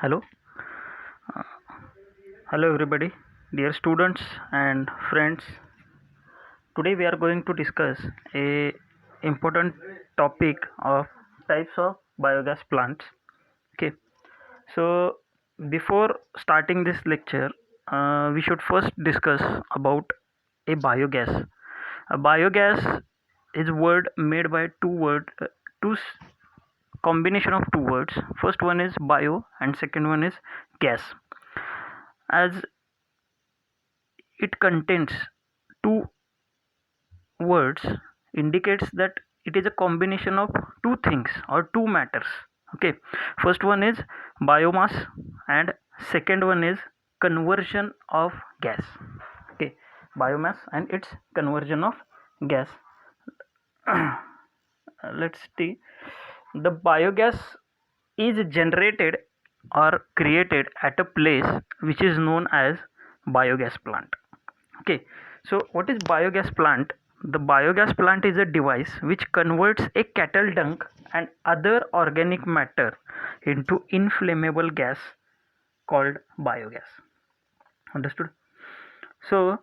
Hello, uh, hello everybody, dear students and friends. Today we are going to discuss a important topic of types of biogas plants. Okay, so before starting this lecture, we should first discuss about a biogas. A biogas is a word made by two combination of two words. First one is bio and second one is gas. As it contains two words indicates that it is a combination of two things or two matters. Okay, first one is biomass and second one is conversion of gas. Okay, biomass and its conversion of gas. Let's see, the biogas is generated or created at a place which is known as biogas plant. Okay, so what is biogas plant? The biogas plant is a device which converts a cattle dung and other organic matter into inflammable gas called biogas. Understood? So,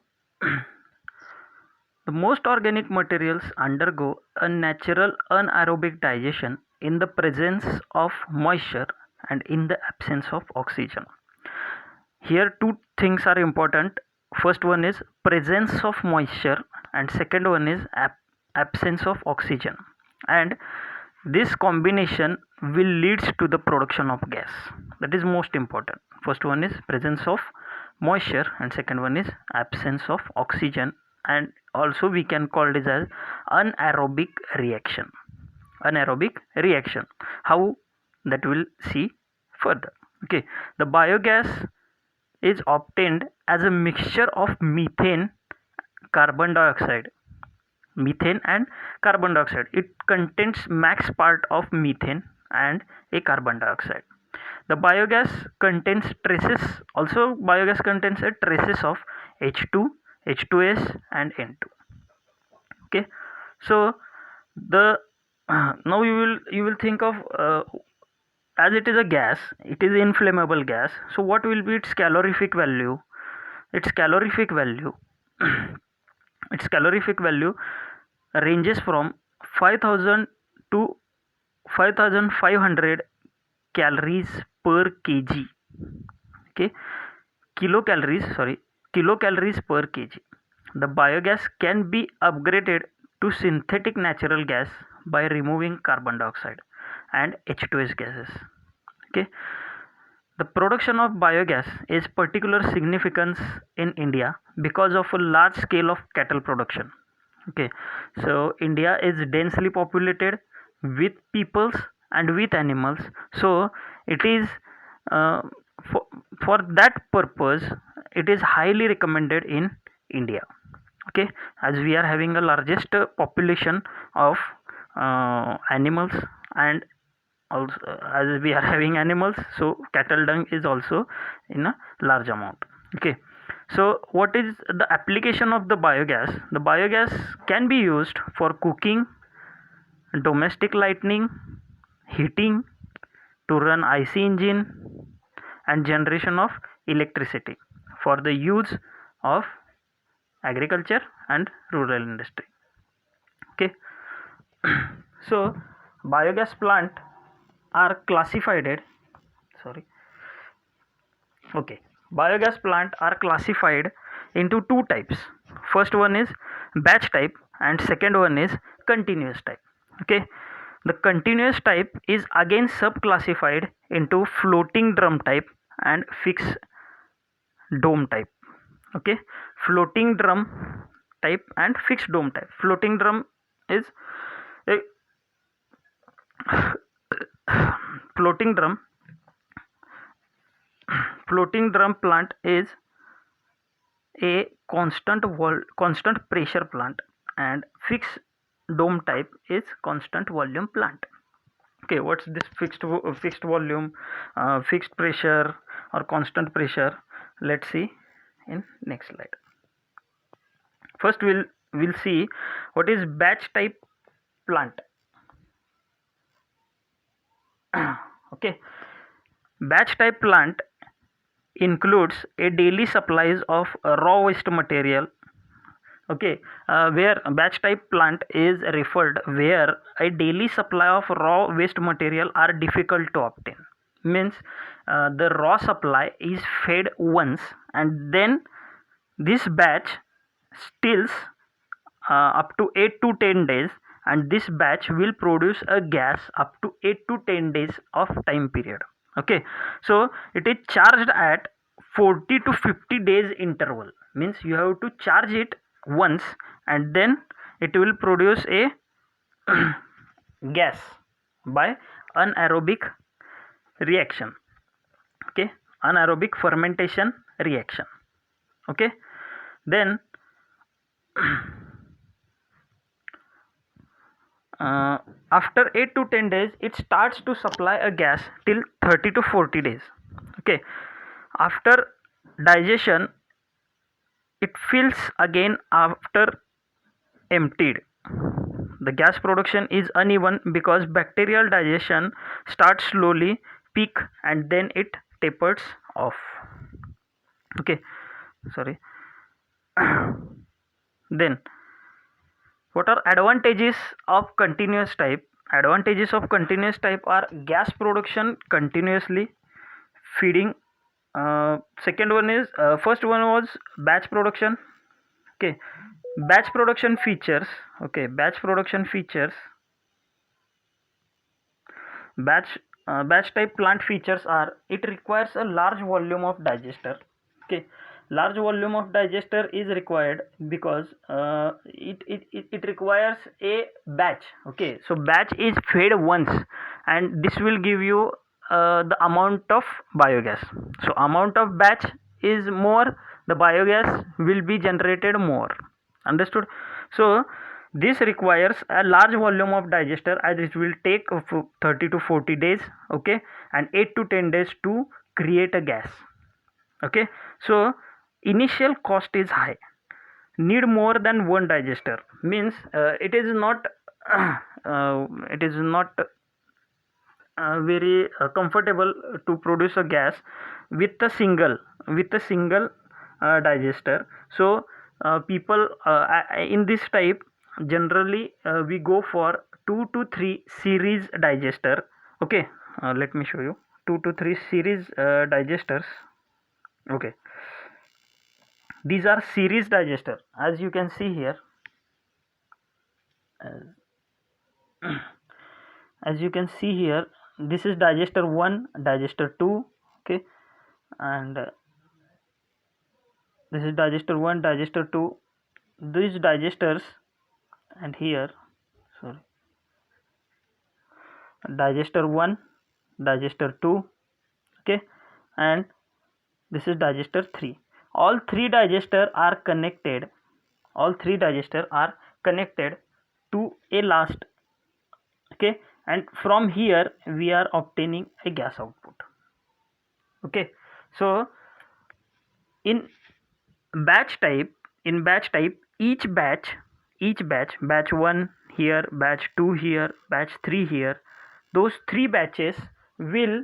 the most organic materials undergo a natural anaerobic digestion in the presence of moisture and in the absence of oxygen. Here two things are important. First one is presence of moisture and second one is absence of oxygen, and this combination will leads to the production of gas. That is most important. First one is presence of moisture and second one is absence of oxygen, and also we can call this as anaerobic reaction. Anaerobic reaction, how, that will see further. Okay, the biogas is obtained as a mixture of carbon dioxide, methane and carbon dioxide. It contains max part of methane and a carbon dioxide. The biogas contains traces, also biogas contains a traces of H2, H2S and N2. Okay, so the now you will think of, as it is a gas, it is inflammable gas, so what will be its calorific value? Its calorific value its calorific value ranges from 5000 to 5500 calories per kg. Okay, kilocalories per kg. The biogas can be upgraded to synthetic natural gas by removing carbon dioxide and H2S gases. Okay, the production of biogas is particular significance in India because of a large scale of cattle production. Okay, so India is densely populated with peoples and with animals, so it is, uh, for, for that purpose it is highly recommended in India. Okay, as we are having the largest population of animals, and also as we are having animals, so cattle dung is also in a large amount. Okay, so what is the application of the biogas? The biogas can be used for cooking, domestic lighting, heating, to run IC engine and generation of electricity for the use of agriculture and rural industry. Okay, so biogas plant are classified, sorry, okay, biogas plant are classified into two types. First one is batch type and second one is continuous type. Okay, the continuous type is again subclassified into floating drum type and fixed dome type. Okay, floating drum type and fixed dome type. Floating drum is a floating drum floating drum plant is a constant pressure plant, and fixed dome type is constant volume plant. Okay, what's this fixed volume, fixed pressure or constant pressure? Let's see in next slide. First we'll see what is batch type plant. Okay, Batch type plant includes a daily supplies of raw waste material. Okay, where batch type plant is referred where a daily supply of raw waste material are difficult to obtain. Means the raw supply is fed once, and then this batch stills up to 8 to 10 days, and this batch will produce a gas up to 8 to 10 days of time period. Okay, so it is charged at 40 to 50 days interval. Means you have to charge it once, and then it will produce a gas by anaerobic reaction. Okay, anaerobic fermentation reaction. Okay, then after 8 to 10 days it starts to supply a gas till 30 to 40 days. Okay, after digestion it fills again after emptied. The gas production is uneven because bacterial digestion starts slowly peak and then it tapers off. Okay, sorry. Then what are advantages of continuous type? Advantages of continuous type are gas production continuously, feeding. Second one is first one was batch production. Okay, batch production features. Okay, batch production features. Batch type plant features are it requires a large volume of digester. Okay, large volume of digester is required because it requires a batch. Okay, so batch is fed once, and this will give you the amount of biogas. So amount of batch is more, the biogas will be generated more. Understood? So this requires a large volume of digester as it will take 30 to 40 days. Okay, and 8 to 10 days to create a gas. Okay, so initial cost is high, need more than one digester. Means it is not it is not very comfortable to produce a gas with a single digester. So people in this type generally we go for 2 to 3 series digester. Okay, let me show you 2 to 3 series digesters. Okay, these are series digester as you can see here. As you can see here, this is digester 1, digester 2. Okay, and this is digester 1, digester 2. These digesters, and here, sorry, digester 1, digester 2. Okay, and this is digester 3. All three digester are connected. All three digester are connected to a last. Okay, and from here we are obtaining a gas output. Okay, so in batch type batch 1 here, batch 2 here, batch 3 here, those three batches will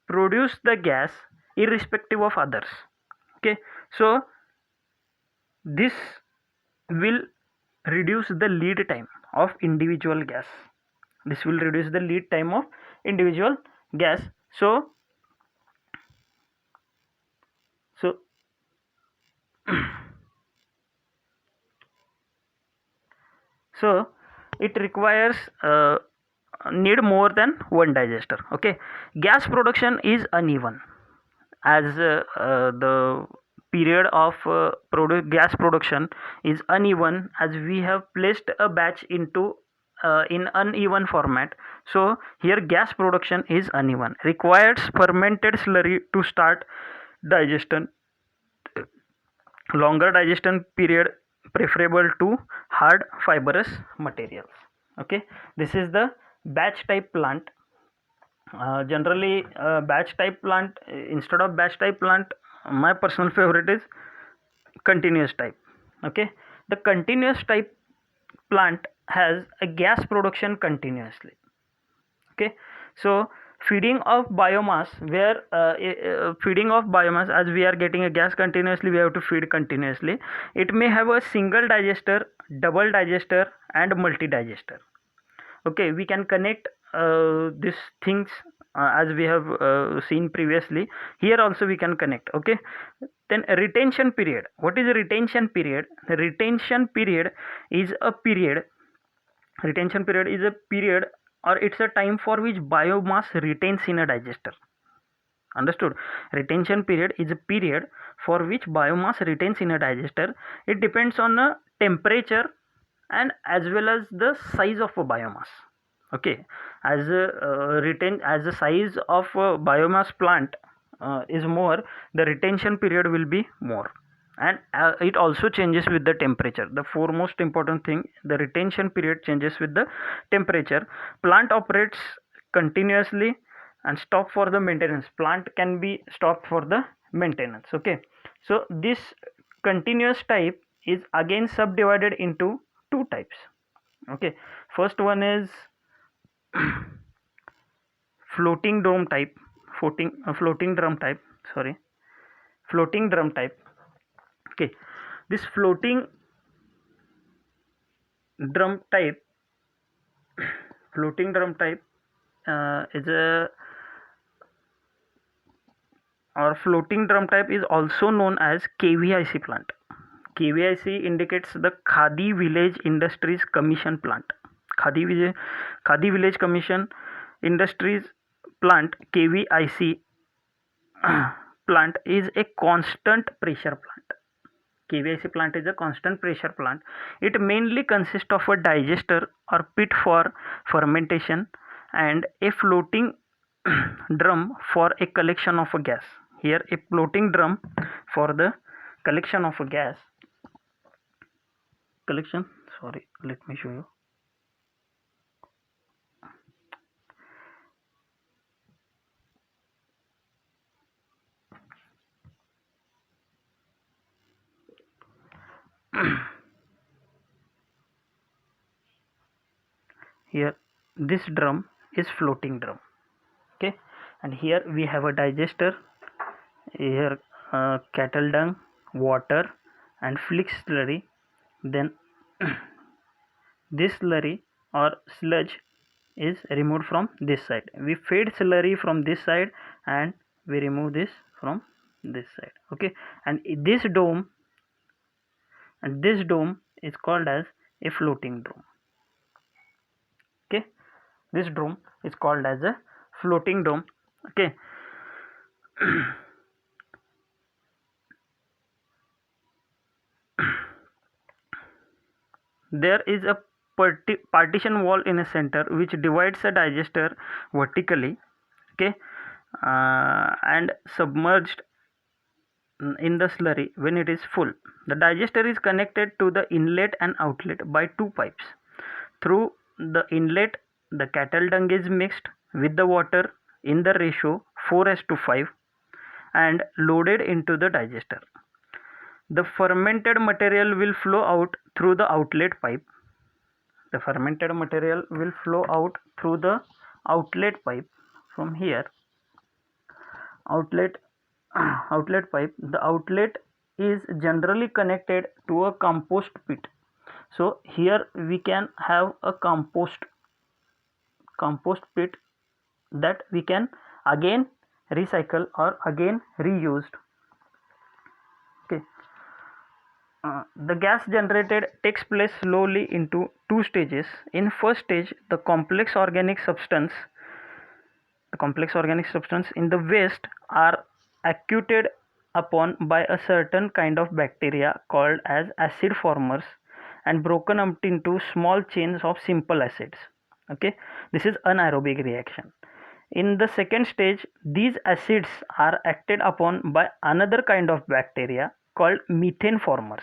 produce the gas irrespective of others. Okay, so this will reduce the lead time of individual gas. This will reduce the lead time of individual gas. So so it requires need more than one digester. Okay, gas production is uneven as the period of gas production is uneven as we have placed a batch into in uneven format. So here gas production is uneven, requires fermented slurry to start digestion, longer digestion period preferable to hard fibrous materials. Okay, this is the batch type plant. Generally batch type plant, instead of batch type plant, my personal favorite is continuous type. Okay, the continuous type plant has a gas production continuously. Okay, so feeding of biomass, where feeding of biomass, as we are getting a gas continuously, we have to feed continuously. It may have a single digester, double digester, and multi digester. Okay, we can connect these things as we have seen previously. Here also we can connect. Okay, then retention period. What is a retention period? The retention period is a period retention period is a period, or it's a time for which biomass retains in a digester. Understood? Retention period is a period for which biomass retains in a digester. It depends on the temperature and as well as the size of a biomass. Okay, as as the size of a biomass plant is more, the retention period will be more. And it also changes with the temperature. The foremost important thing, the retention period changes with the temperature. Plant operates continuously and stop for the maintenance. Plant can be stopped for the maintenance. Okay, so this continuous type is again subdivided into two types. Okay, first one is floating dome type. Floating drum type, sorry, floating drum type. Okay, this floating drum type floating drum type is a or floating drum type is also known as KVIC plant. KVIC indicates the Khadi Village Industries Commission plant. Khadi Village Commission Industries plant, KVIC plant, is a constant pressure plant. KVIC plant is a constant pressure plant. It mainly consists of a digester or pit for fermentation and a floating drum for a collection of a gas. Here a floating drum for the collection of a gas. Sorry, let me show you. Here this drum is floating drum. Okay, and here we have a digester. Here cattle dung, water, and flix slurry. Then this slurry or sludge is removed from this side. We feed slurry from this side and we remove this from this side. Okay, and this dome is called as a floating dome. Okay, this dome is called as a floating dome. Okay. There is a partition wall in a center which divides a digester vertically. Okay, and submerged in the slurry when it is full. The digester is connected to the inlet and outlet by two pipes. Through the inlet, the cattle dung is mixed with the water in the ratio 4:5 and loaded into the digester. The fermented material will flow out through the outlet pipe. The fermented material will flow out through the outlet pipe from here. Outlet pipe. The outlet is generally connected to a compost pit. So here we can have a compost pit that we can again recycle or again reused. Okay. The gas generated takes place slowly into two stages. In first stage, the complex organic substance in the waste are acted upon by a certain kind of bacteria called as acid formers and broken up into small chains of simple acids. Okay, this is anaerobic reaction. In the second stage, these acids are acted upon by another kind of bacteria called methane formers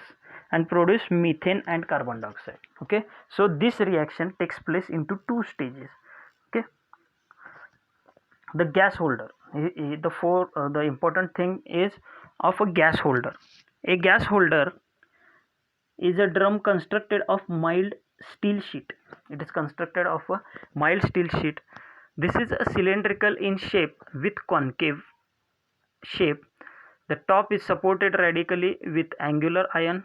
and produce methane and carbon dioxide. Okay, so this reaction takes place into two stages. Okay, the gas holder. The important thing is of a gas holder. A gas holder is a drum constructed of mild steel sheet. It is constructed of a mild steel sheet. This is a cylindrical in shape with concave shape. The top is supported radically with angular iron,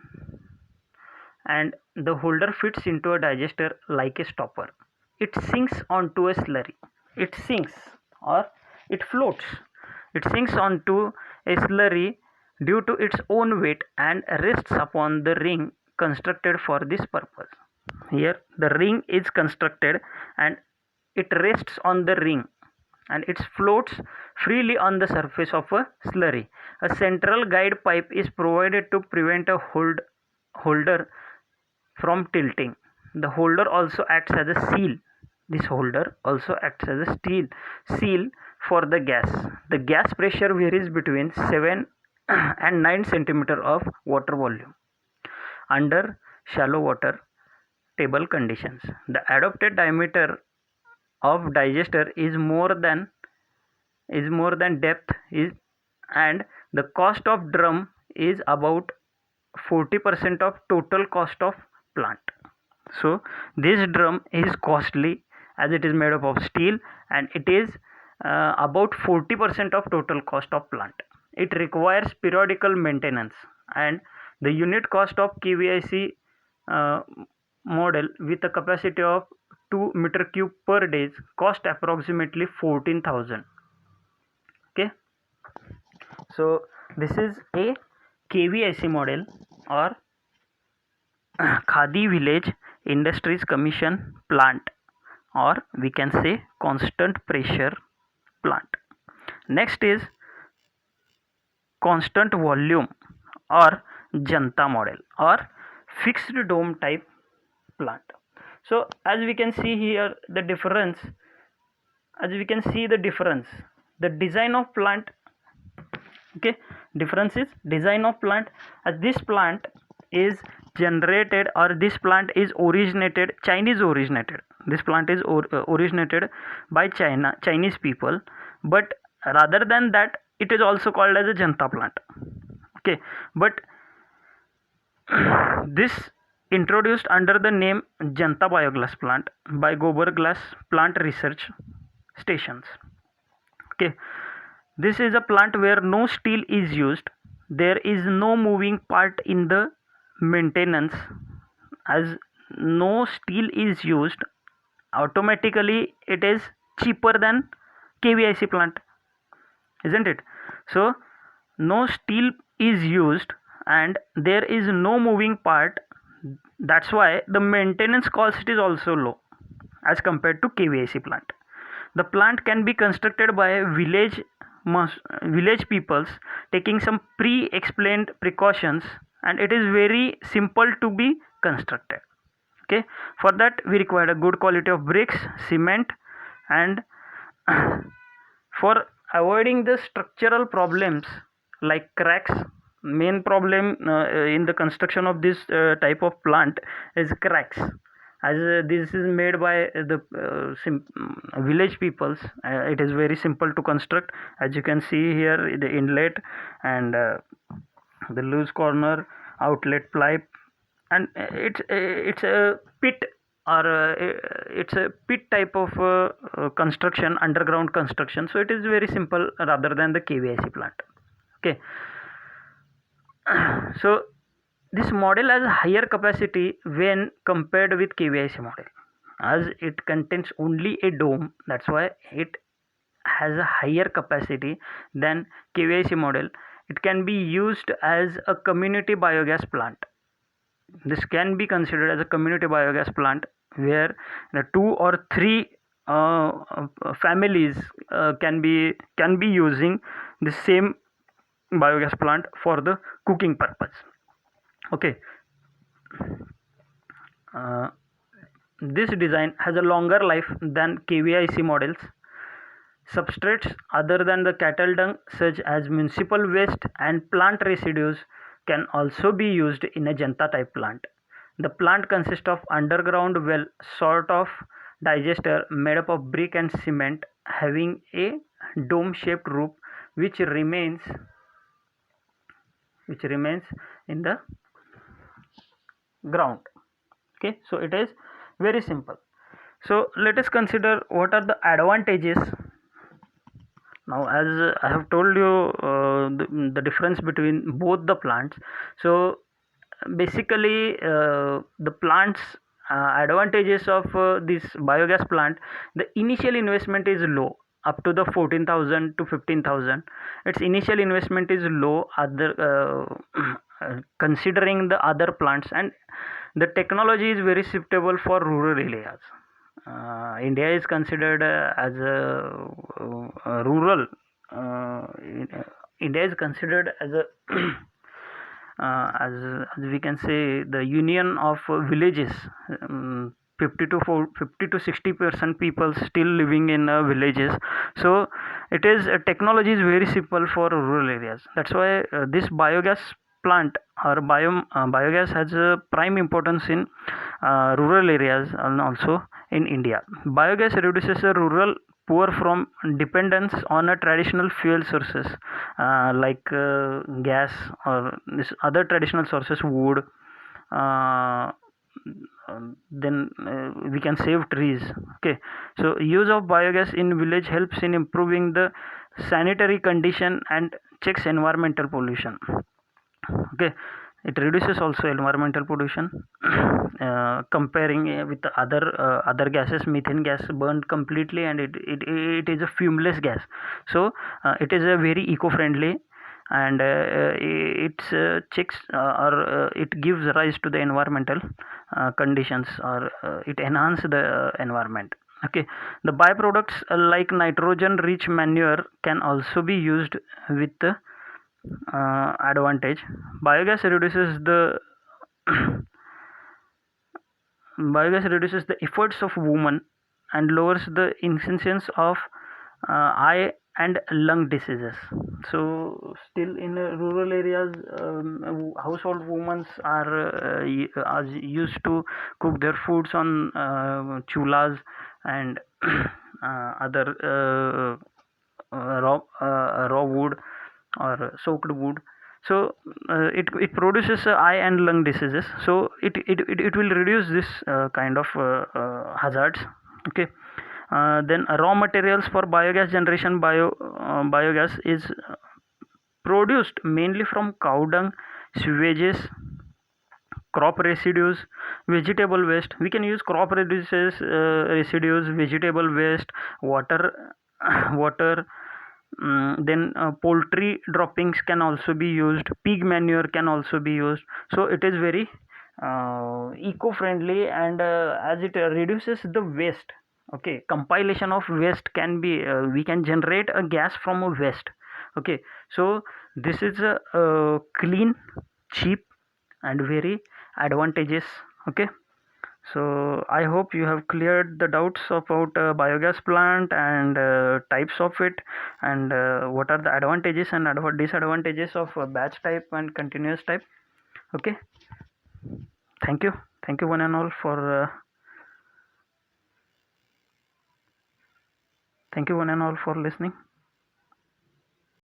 and the holder fits into a digester like a stopper. It sinks onto a slurry. It sinks or it floats. It sinks onto a slurry due to its own weight and rests upon the ring constructed for this purpose. Here the ring is constructed and it rests on the ring and it floats freely on the surface of a slurry. A central guide pipe is provided to prevent a holder from tilting. The holder also acts as a seal. This holder also acts as a seal for the gas. The gas pressure varies between 7 and 9 centimeter of water volume under shallow water table conditions. The adopted diameter of digester is more than depth is, and the cost of drum is about 40% of total cost of plant. So this drum is costly as it is made up of steel, and it is about 40% of total cost of plant. It requires periodical maintenance, and the unit cost of KVIC uh, model with a capacity of 2 meter cube per day cost approximately 14,000. Okay, so this is a KVIC model, or Khadi Village Industries Commission plant, or we can say constant pressure plant. Next is constant volume or Janta model, or fixed dome type plant. So as we can see here, the difference, the design of plant. Okay, difference is design of plant. As this plant is generated, or this plant is originated, Chinese originated. This plant is originated by Chinese people, but rather than that, it is also called as a Janta plant. Okay, but this introduced under the name Janta biogas plant by Gobar Glass Plant Research Stations. Okay, this is a plant where no steel is used. There is no moving part in the maintenance. As no steel is used, automatically it is cheaper than KVIC plant, isn't it? So no steel is used and there is no moving part. That's why the maintenance cost is also low as compared to KVIC plant. The plant can be constructed by village peoples taking some pre-explained precautions, and it is very simple to be constructed. Okay, for that we require a good quality of bricks, cement, and for avoiding the structural problems like cracks. Main problem in the construction of this type of plant is cracks, as this is made by the village peoples. It is very simple to construct, as you can see here, the inlet and the loose corner outlet pipe, and it's a pit, or it's a pit type of construction, underground construction, so it is very simple rather than the KVIC plant. Okay, so this model has higher capacity when compared with KVIC model, as it contains only a dome. That's why it has a higher capacity than KVIC model. It can be used as a community biogas plant. This can be considered as a community biogas plant where the 2 or 3 families can be using the same biogas plant for the cooking purpose. Okay, uh, this design has a longer life than KVIC models. Substrates other than the cattle dung, such as municipal waste and plant residues, can also be used in a Janta type plant. The plant consists of underground well sort of digester made up of brick and cement, having a dome shaped roof which remains in the ground. Okay, so it is very simple. So let us consider what are the advantages. Now, as I have told you the difference between both the plants. So basically, the plants advantages of this biogas plant, the initial investment is low, up to the 14,000 to 15,000. Its initial investment is low other considering the other plants, and the technology is very suitable for rural areas. India is considered as a rural. Uh, India is considered as a as we can say the union of villages. 50 to 60% people still living in villages. So it is technology is very simple for rural areas. That's why this biogas plant or biogas has a prime importance in rural areas and also in India. Biogas reduces the rural poor from dependence on a traditional fuel sources like gas or this other traditional sources, wood. Uh, then we can save trees. Okay, so use of biogas in village helps in improving the sanitary condition and checks environmental pollution. Okay, it reduces also environmental pollution. Comparing with the other gases, methane gas burned completely and it is a fumeless gas. So it is a very eco-friendly, and it checks or it gives rise to the environmental conditions, or it enhances the environment. Okay, the byproducts like nitrogen rich manure can also be used with the advantage. Biogas reduces the biogas reduces the efforts of women and lowers the incidence of eye and lung diseases. So still in rural areas, household women are used to cook their foods on chulas and other raw wood or soaked wood. So it produces eye and lung diseases. So it will reduce this kind of hazards. Okay, then raw materials for biogas generation. Biogas is produced mainly from cow dung, sewages, crop residues, vegetable waste. We can use crop residues, vegetable waste, water water. Then poultry droppings can also be used, pig manure can also be used. So it is very eco-friendly, and as it reduces the waste. Okay, compilation of waste can be we can generate a gas from a waste. Okay, so this is a clean, cheap, and very advantageous. Okay, so I hope you have cleared the doubts about biogas plant and types of it, and what are the advantages and disadvantages of batch type and continuous type. Okay, thank you. Thank you one and all for thank you one and all for listening.